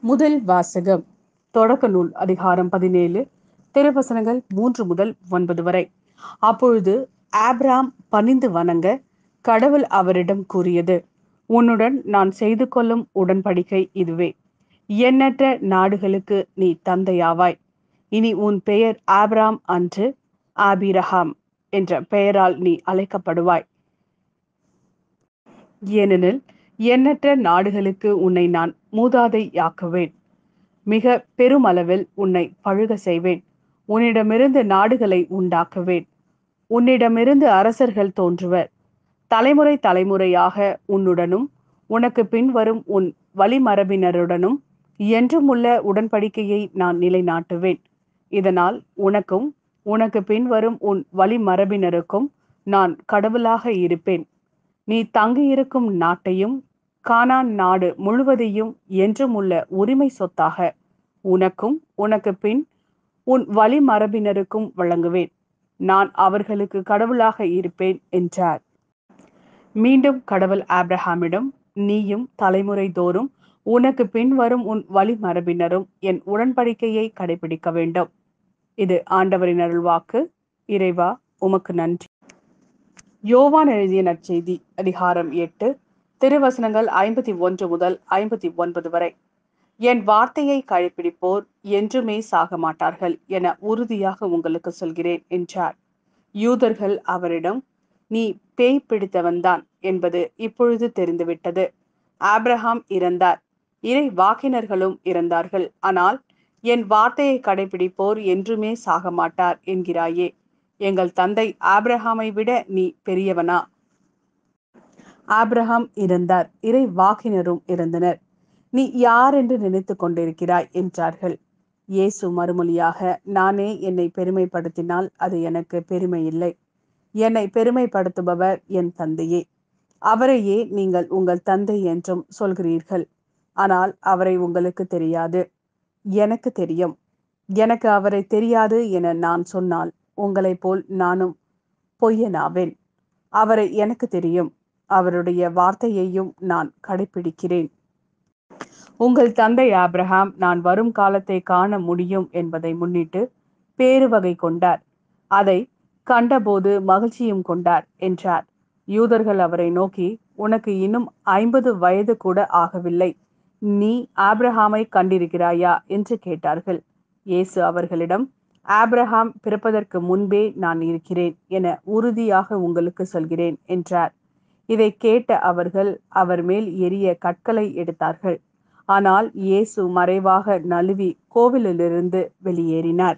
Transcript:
முதல் வாசகம். தொடக்க நூல் அதிகாரம் 17 திருவசனங்கள் 3 முதல் 9 வரை. அப்பொழுது ஆபிராம் பணிந்து வணங்க கடவுள் அவரிடம் கூறியது, உன்னுடன் நான் செய்து கொள்ளும் உடன்படிக்கை இதுவே. எண்ணற்ற நாடுகளுக்கு நீ தந்தையாவாய். இனி உன் பெயர் ஆபிராம் அன்று ஆபிரகாம் என்ற பெயரால் நீ அழைக்கப்படுவாய். ஏனெனில் எண்ணற்ற நாடுகளுக்கு உன்னை நான் மூதாதையாக்குவேன். மிக பெருமளவில் உன்னை பழுக செய்வேன். உன்னிடமிருந்து நாடுகளை உண்டாக்குவேன். உன்னிடமிருந்து அரசர்கள் தோன்றுவர். தலைமுறை தலைமுறையாக உன்னுடனும் உனக்கு பின்வரும் உன் வழிமரபினருடனும் என்றும் உள்ள உடன்படிக்கையை நான் நிலைநாட்டுவேன். இதனால் உனக்கும் உனக்கு பின்வரும் உன் வழிமரபினருக்கும் நான் கடவுளாக இருப்பேன். நீ தங்கியிருக்கும் நாட்டையும் கானான் நாடு முழுவதையும் என்றும் உள்ள உரிமை சொத்தாக உனக்கும் உனக்கு பின் உன் வழிமரபினருக்கும் வழங்குவேன். நான் அவர்களுக்கு கடவுளாக இருப்பேன் என்றார். மீண்டும் கடவுள் ஆபிரகாமிடம், நீயும் தலைமுறை தோறும் உனக்கு பின் வரும் உன் வழிமரபினரும் என் உடன்படிக்கையை கடைபிடிக்க வேண்டும். இது ஆண்டவரின் அருள்வாக்கு. இறைவா, உமக்கு நன்றி. யோவான் எழுதிய நற்செய்தி அதிகாரம் 8 திருவசனங்கள் 51 முதல் 59 வரை. என் வார்த்தையை கடைபிடிப்போர் என்றுமே சாக மாட்டார்கள் என உறுதியாக உங்களுக்கு சொல்கிறேன் என்றார். யூதர்கள் அவரிடம், நீ பேய் பிடித்தவன்தான் என்பது இப்பொழுது தெரிந்துவிட்டது. ஆபிரகாம் இறந்தார், இறை வாக்கினர்களும் இறந்தார்கள். ஆனால் என் வார்த்தையை கடைபிடிப்போர் என்றுமே சாக மாட்டார் என்கிறாயே. எங்கள் தந்தை ஆபிரகாமை விட நீ பெரியவனா? ஆபிரகாம் இறந்தார், இறை வாக்கினரும் இறந்தனர். நீ யார் என்று நினைத்து கொண்டிருக்கிறாய் என்றார்கள். இயேசு மறுமொழியாக, நானே என்னை பெருமைப்படுத்தினால் அது எனக்கு பெருமை இல்லை. என்னை பெருமைப்படுத்துபவர் என் தந்தையே. அவரையே நீங்கள் உங்கள் தந்தை என்றும் சொல்கிறீர்கள். ஆனால் அவரை உங்களுக்கு தெரியாது. எனக்கு தெரியும். எனக்கு அவரை தெரியாது என நான் சொன்னால் உங்களைப் போல் நானும் பொய்யனாவேன். அவரை எனக்கு தெரியும். அவருடைய வார்த்தையையும் நான் கடைபிடிக்கிறேன். உங்கள் தந்தை ஆபிரகாம் நான் வரும் காலத்தை காண முடியும் என்பதை முன்னிட்டு பேருவகை கொண்டார். அதை கண்டபோது மகிழ்ச்சியும் கொண்டார் என்றார். யூதர்கள் அவரை நோக்கி, உனக்கு இன்னும் 50 வயது கூட ஆகவில்லை. நீ ஆபிரகாமை கண்டிருக்கிறாயா என்று கேட்டார்கள். இயேசு அவர்களிடம், ஆபிரகாம் பிறப்பதற்கு முன்பே நான் இருக்கிறேன் என உறுதியாக உங்களுக்கு சொல்கிறேன் என்றார். இதை கேட்ட அவர்கள் அவர் மேல் எரிய கற்களை எடுத்தார்கள். ஆனால் இயேசு மறைவாக நழுவி கோவிலிலிருந்து வெளியேறினார்.